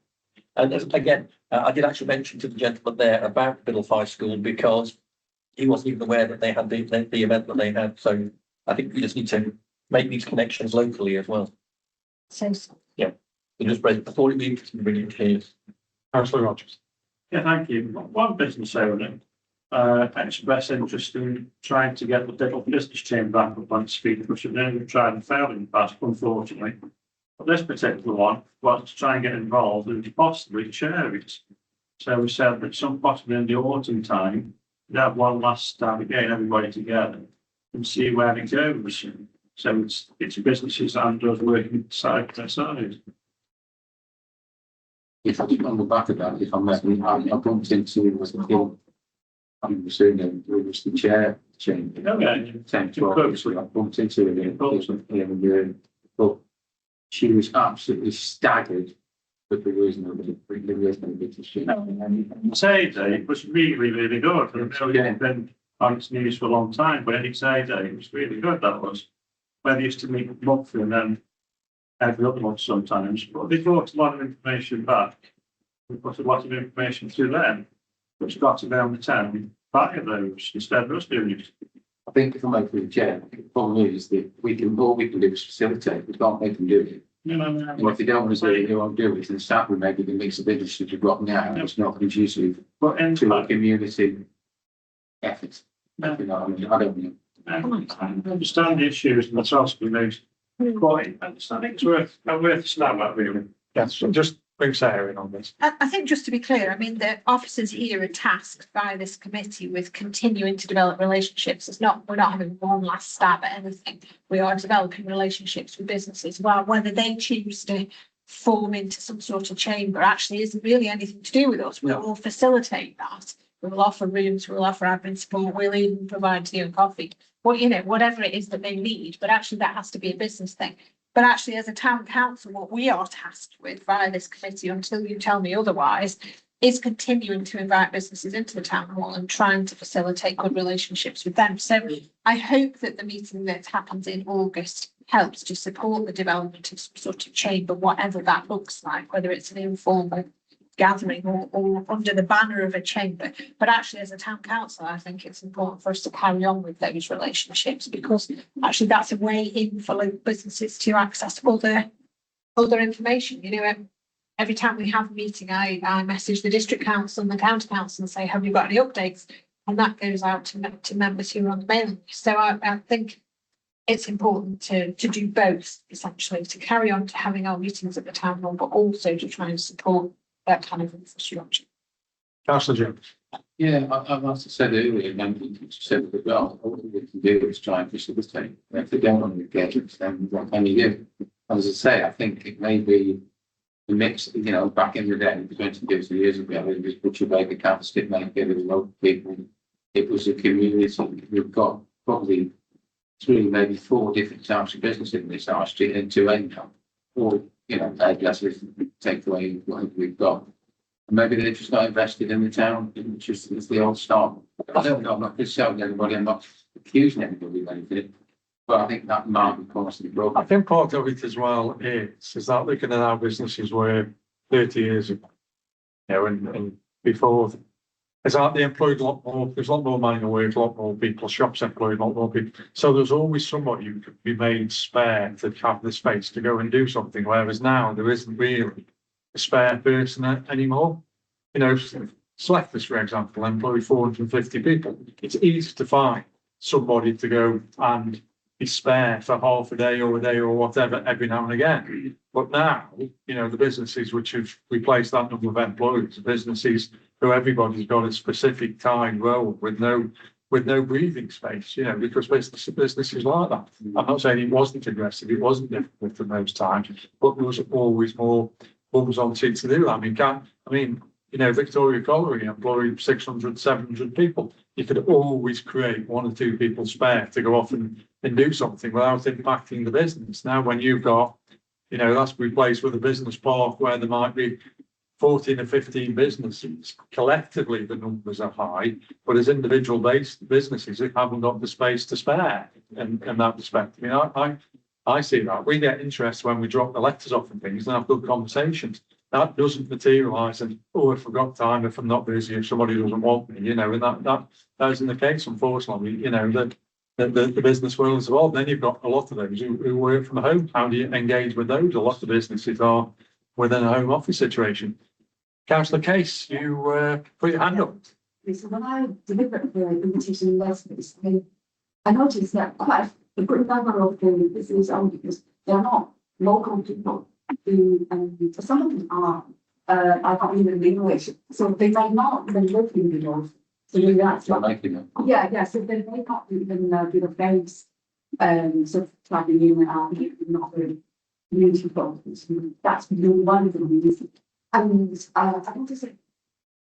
And again, I did actually mention to the gentleman there about Biddleston School because he wasn't even aware that they had the event that they had. So I think we just need to make these connections locally as well. So, So just before it means bring it here. Councillor Rogers. Yeah, thank you. One business owner expressed interest in trying to get the little business chain back up on its feet, which have never tried and failed in the past, unfortunately. But this particular one wants to try and get involved and possibly chair it. So we said that some possibly in the autumn time, we'd have one last stab at getting everybody together and see where it goes. So it's businesses and us working side by side. If I on the back of that, if I bumped into I'm assuming it was the chair change. Okay. 10, 12, so I bumped into her and but she was absolutely staggered with the reason of the business change. Heyday, it was really, really good. I know it's been on its knees for a long time, but in its heyday, it was really good, that was. Where they used to meet monthly and then every other month sometimes, but they brought a lot of information back. We put a lot of information to them, which got around the town via those instead of us doing it. I think if I'm over the chair, the problem is that all we can do is facilitate, we can't make them do it. And if they don't want to do it, they won't do it, and sadly, maybe the mix of businesses we've got now, it's not conducive But in to a community effort. You know, I mean, I don't know. I understand the issues and the task we made. Quite, I think it's worth a stab at, really. Yes, so just bring Sarah in on this. I think just to be clear, I mean, the officers here are tasked by this committee with continuing to develop relationships. We're not having one last stab at anything. We are developing relationships with businesses. Well, whether they choose to form into some sort of chamber actually isn't really anything to do with us. We will facilitate that. We will offer rooms, we'll offer admin support, we'll even provide tea and coffee. Well, whatever it is that they need, but actually that has to be a business thing. But actually, as a town council, what we are tasked with via this committee, until you tell me otherwise, is continuing to invite businesses into the town hall and trying to facilitate good relationships with them. So I hope that the meeting that happens in August helps to support the development of some sort of chamber, whatever that looks like, whether it's an informal gathering or under the banner of a chamber. But actually, as a town council, I think it's important for us to carry on with those relationships, because actually that's a way in for local businesses to access other information. Every time we have a meeting, I message the district council and the county council and say, have you got any updates? And that goes out to members who are on the mailing list. So I think it's important to do both, essentially, to carry on to having our meetings at the town hall, but also to try and support that kind of infrastructure. Councillor Jones. Yeah, as I said earlier, and you said as well, all we can do is try and facilitate. If they don't want to get it, then what can you do? As I say, I think it may be the mix, back in the day, 20, 30 years ago, it was Butcher Baker, Candlestick Maker, the local people. It was a community. We've got probably 3, maybe 4 different types of business in this last year, and 2 income. Or, take away whatever we've got. And maybe they're just not invested in the town, it's just it's the old start. I don't know, I'm not criticizing anybody, I'm not accusing anybody of anything, but I think that might be possibly broken. I think part of it as well is that looking at our businesses where 30 years ago, and before It's like they employed a lot more, there's a lot more manual work, a lot more people, shops employed a lot more people. So there's always somebody who could be made spare to have the space to go and do something, whereas now there isn't really a spare person anymore. You know, Sleffers, for example, employ 450 people. It's easy to find somebody to go and be spare for half a day or whatever every now and again. But now, you know, the businesses which have replaced that number of employees, businesses who everybody's got a specific time role with no breathing space, you know, because businesses like that. I'm not saying it wasn't aggressive, it wasn't difficult in those times, but there was always more bums on seats to do that. I mean, you know, Victoria Colliery employed 600, 700 people. You could always create 1 or 2 people spare to go off and do something without impacting the business. Now, when you've got, you know, that's replaced with a business park where there might be 14 or 15 businesses. Collectively, the numbers are high, but as individual based businesses, they haven't got the space to spare in that respect. I mean, I see that. We get interest when we drop the letters off and things and have good conversations. That doesn't materialise and, oh, if I've got time, if I'm not busy, if somebody doesn't want me, you know, and that isn't the case, unfortunately. You know, the business world as well. Then you've got a lot of those who work from home. How do you engage with those? A lot of businesses are within a home office situation. Councillor Case, you put your hand up. So when I delivered the invitation lessons, I noticed that quite a good number of the business owners, they're not local people. Some of them are not even English, so they may not even live in the north. So maybe that's yeah. So they may not even be the base, sort of traveling in and out, not very community focused. That's one of the reasons. And I want to say,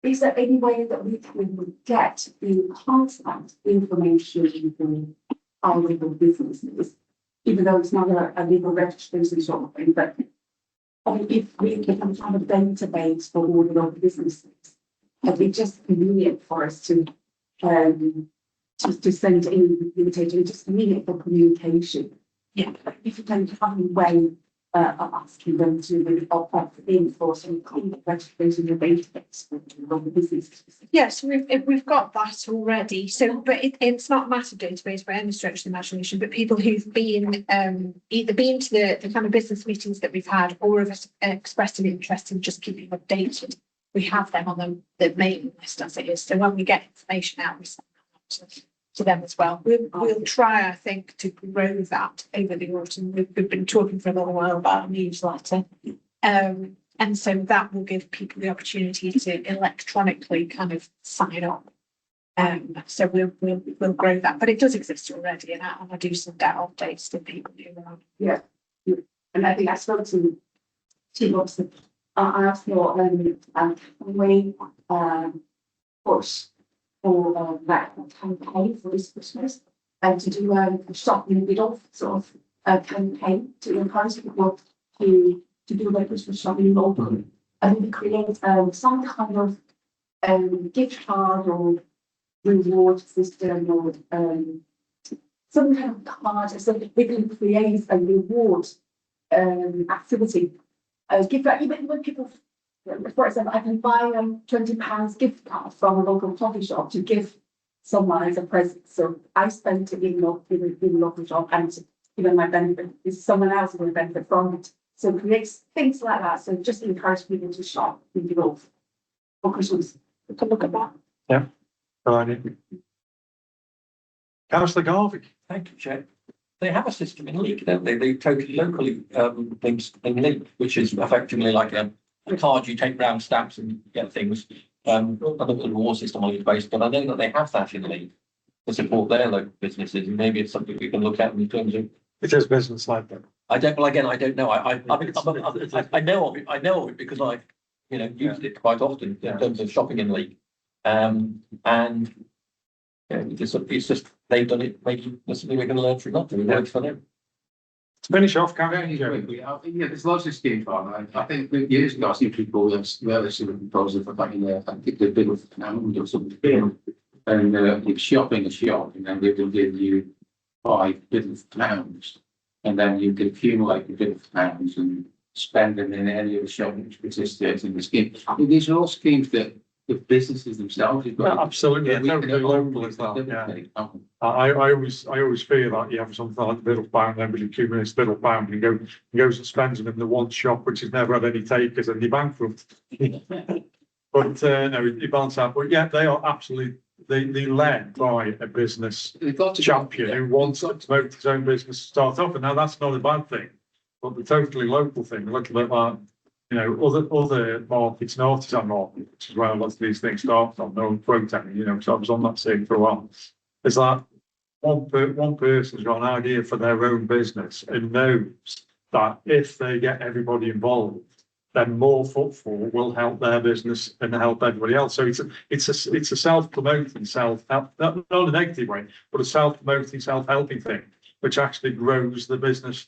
is there any way that we can get the constant information from our local businesses, even though it's not a legal registration sort of thing, but if we can have a database for all the local businesses, it'd be just convenient for us to send in the invitation, just convenient for communication. Yeah, if you can have a way of asking them to opt in for some kind of registration or database for local businesses. Yes, we've got that already. So, but it's not a massive database by any stretch of the imagination. But people who've been either been to the kind of business meetings that we've had, or have expressed an interest in just keeping updated, we have them on the mailing list as it is. So when we get information out, we send that to them as well. We'll try, I think, to grow that over the autumn. We've been talking for a little while about a newsletter. And so that will give people the opportunity to electronically kind of sign up. So we'll grow that, but it does exist already, and I do send out updates to people who are. Yeah, and I think I spoke to lots of. I asked for way push for that campaign for this Christmas, and to do a shopping in the middle sort of campaign to encourage people to do their Christmas shopping locally, and we create some kind of gift card or reward system or some kind of card, so that we can create a reward activity. Give that even when people, for example, I can buy a £20 gift card from a local coffee shop to give someone as a present. So I spent it in the local shop, and even my benefit is someone else will benefit from it. So creates things like that. So just encourage people to shop in the local for Christmas. We can look at that. Yeah. Councillor Garvey. Thank you, Chair. They have a system in Leek, don't they? They totally locally things in Leek, which is effectively like a card you take round stamps and get things. I don't know what the reward system on it based, but I know that they have that in Leek to support their local businesses, and maybe it's something we can look at in terms of. It is business like that. I don't. Well, again, I don't know. I know of it. I know of it because I've used it quite often in terms of shopping in Leek, and. It's just they've done it. Maybe there's something we can learn from that. It works for them. To finish off, there's lots of schemes on. I think that years ago I seen people relatively proposal for putting I think the big pound or something, and you're shopping a shop, and then they will give you £5 and then you can accumulate the £5 and spend them in any of the shops which existed in the scheme. I mean, these are all schemes that the businesses themselves. You've got- Yeah, absolutely, Yeah, we totally can- local as well, yeah. I always feel that you have something like the Biddle Pound, everybody accumulates Biddle Pound and goes and spends them in the one shop which has never had any takers and they bankrupt. But no, you balance out, but yeah, they are absolutely, they led by a business They've got to champion who wants to promote his own business to start off, and now that's not a bad thing. But the totally local thing, a little bit like, you know, other markets, and Artisan Market, which is where lots of these things start from, no quote any, you know, because I was on that scene for a while. Is that one person's got an idea for their own business and knows that if they get everybody involved, then more footfall will help their business and help everybody else. So it's a self-promoting, self-help, not in a negative way, but a self-promoting, self-helping thing, which actually grows the business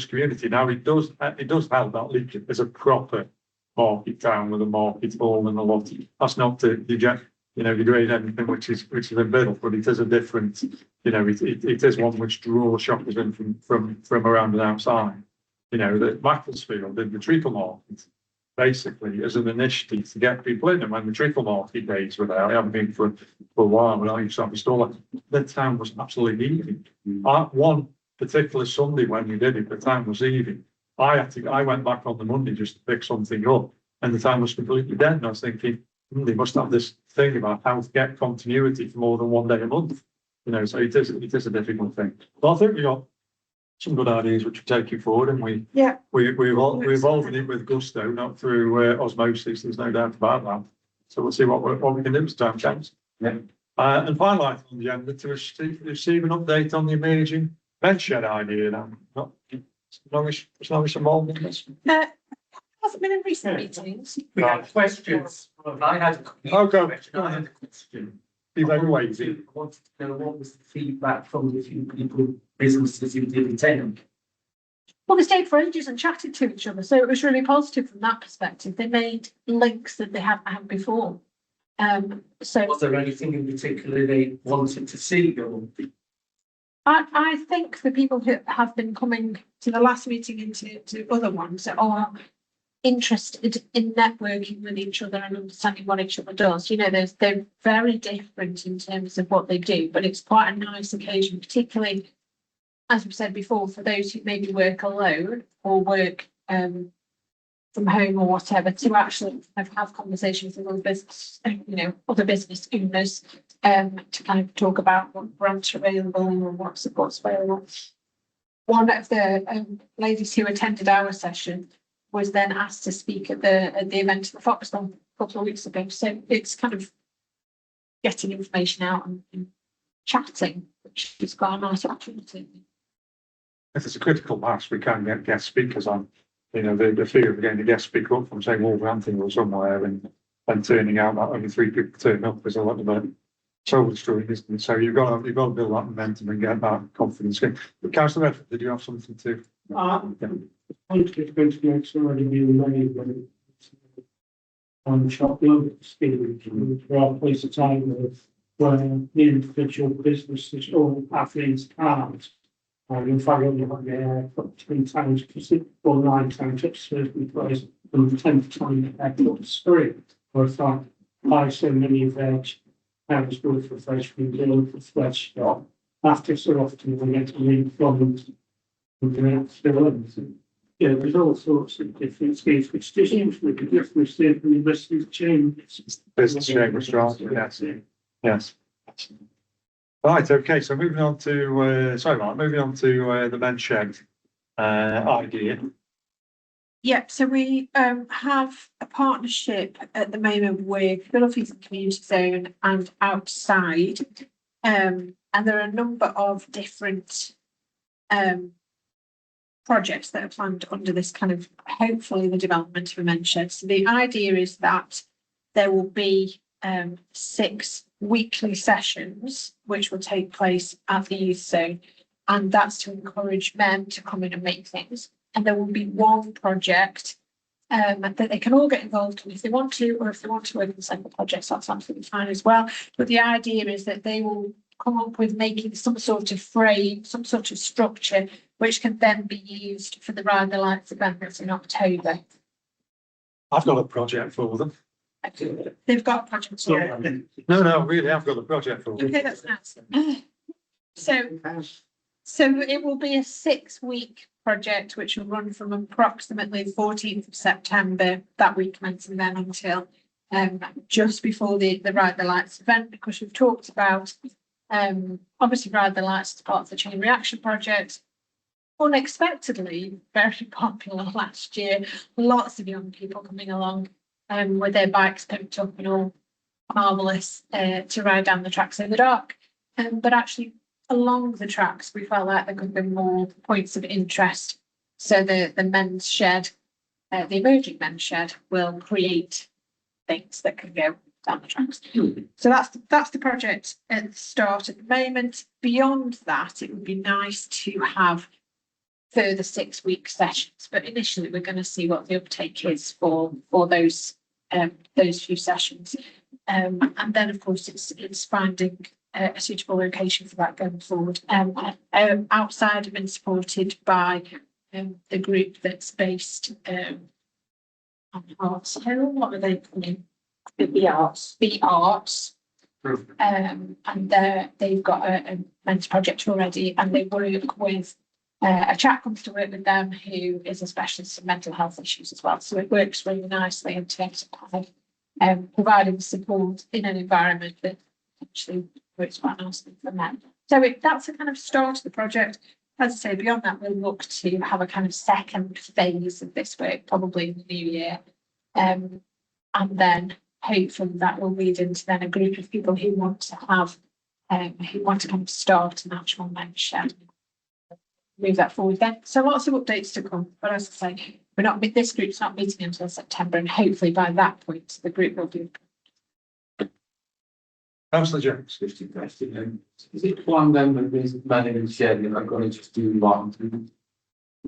community. Now it does help that Leek is a proper market town with a market hall and a lot. That's not to degrade anything which is a Biddle, but it is a different, you know, it is one which draws shoppers in from around and outside. You know, that Macclesfield did the treacle market basically as an initiative to get people in. And when the treacle market days were there, I haven't been for a while, but I used to have a store. The town was absolutely heaving. One particular Sunday when we did it, the town was heaving. I went back on the Monday just to pick something up, and the town was completely dead. And I was thinking, they must have this thing about how to get continuity for more than one day a month. You know, so it is a difficult thing. But I think we got some good ideas which we're taking forward, and we're evolving it with gusto, not through osmosis. There's no doubt about that. So we'll see what we can do as time comes. Yeah. And finally on the agenda to receive an update on the emerging bed shed idea. Now, not longish involved in this. Hasn't been in recent meetings. We had questions. I had a question. I had a question. Be very lazy. I wanted to know what was the feedback from the few people, businesses who did attend. Well, they stayed for ages and chatted to each other, so it was really positive from that perspective. They made links that they hadn't had before. So Was there anything in particular they wanted to see? Or I think the people who have been coming to the last meeting and to other ones are interested in networking with each other and understanding what each other does. You know, they're very different in terms of what they do, but it's quite a nice occasion, particularly, as we said before, for those who maybe work alone or work from home or whatever, to actually have conversations with other business, other business owners, to kind of talk about what grants are available and what support's available. One of the ladies who attended our session was then asked to speak at the event at the Foxton a couple of weeks ago. So it's kind of getting information out and chatting, which is quite a nice opportunity. If it's a critical mass, we can get guest speakers on. You know, the fear of getting a guest speaker up from, say, Wolverhampton or somewhere and turning out that only 3 people turn up is a lot of a soul destroying, isn't it? So you've got to build that momentum and get that confidence going. But Councillor Redford, did you have something to? I think it's going to make somebody new money when on shop load speed. There are places of time where the individual businesses or athletes can't. In fact, only have the 3 times or 9 times upstairs place and the 10th time up street. Or if I buy so many veg, pounds worth of fresh food, deal for fresh shop. After so often, we get to leave from yeah, there's all sorts of different schemes, which just seems like a difference in the business chain. Business chain restaurant, yes. Right, okay, so moving on to the men's shed idea. Yep, so we have a partnership at the moment with Philadelphia Community Zone and Outside. And there are a number of different projects that are planned under this kind of, hopefully, the development of a men's shed. So the idea is that there will be 6 weekly sessions which will take place at the youth zone, and that's to encourage men to come in and make things. And there will be one project that they can all get involved in if they want to, or if they want to work on several projects, that's absolutely fine as well. But the idea is that they will come up with making some sort of frame, some sort of structure, which can then be used for the Ride the Lights event that's in October. I've got a project for them. They've got projects. already. No, really, I've got the project for you. Okay, that's nice. So it will be a 6-week project, which will run from approximately the 14th of September, that week commencing then until just before the Ride the Lights event, because we've talked about obviously Ride the Lights as part of the Chain Reaction project. Unexpectedly, very popular last year. Lots of young people coming along with their bikes picked up and all marvellous to ride down the tracks in the dark. But actually, along the tracks, we felt like there could be more points of interest. So the men's shed, the emerging men's shed, will create things that can go down the tracks. So that's the project at the start at the moment. Beyond that, it would be nice to have further 6-week sessions, but initially we're going to see what the uptake is for those few sessions, and then of course it's finding a suitable location for that going forward. Outside have been supported by the group that's based on Arts Hill. What are they calling? The Arts. The Arts. And they've got a men's project already, and they work with a chap comes to work with them who is a specialist in mental health issues as well. So it works really nicely in terms of providing support in an environment that actually works quite nicely for men. So that's a kind of start of the project. As I say, beyond that, we'll look to have a kind of second phase of this work, probably in the new year. And then hopefully that will lead into then a group of people who want to have, who want to kind of start an actual men's shed. Move that forward then. So lots of updates to come. But as I say, this group's not meeting until September, and hopefully by that point the group will be. Councillor Jones. Is it planned then that these men in the shed are not going to just do one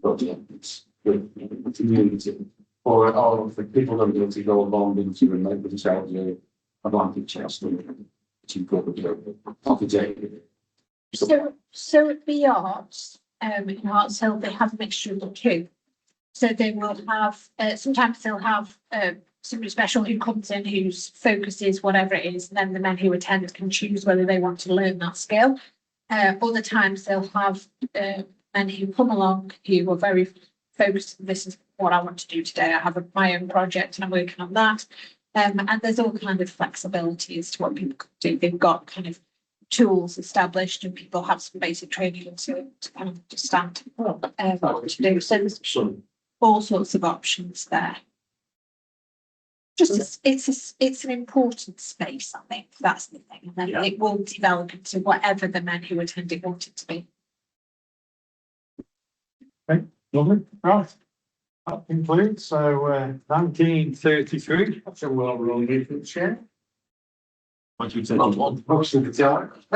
projects with the community, or all the people that are going to go along into and make themselves a Atlantic chest, which you probably do. So at the Arts, in Arts Hill, they have a mixture of the two. So they will have, sometimes they'll have somebody special who comes in whose focus is whatever it is, and then the men who attend can choose whether they want to learn that skill. Other times they'll have men who come along who are very focused. This is what I want to do today. I have my own project and I'm working on that. And there's all kind of flexibility as to what people can do. They've got kind of tools established, and people have some basic training to kind of understand what to do. So there's all sorts of options there. Just it's an important space, I think. That's the thing, and then it will develop into whatever the men who attend it want it to be. Okay, lovely. Right. That concludes. So 1933. That's a well-run meeting, Chair. What you said.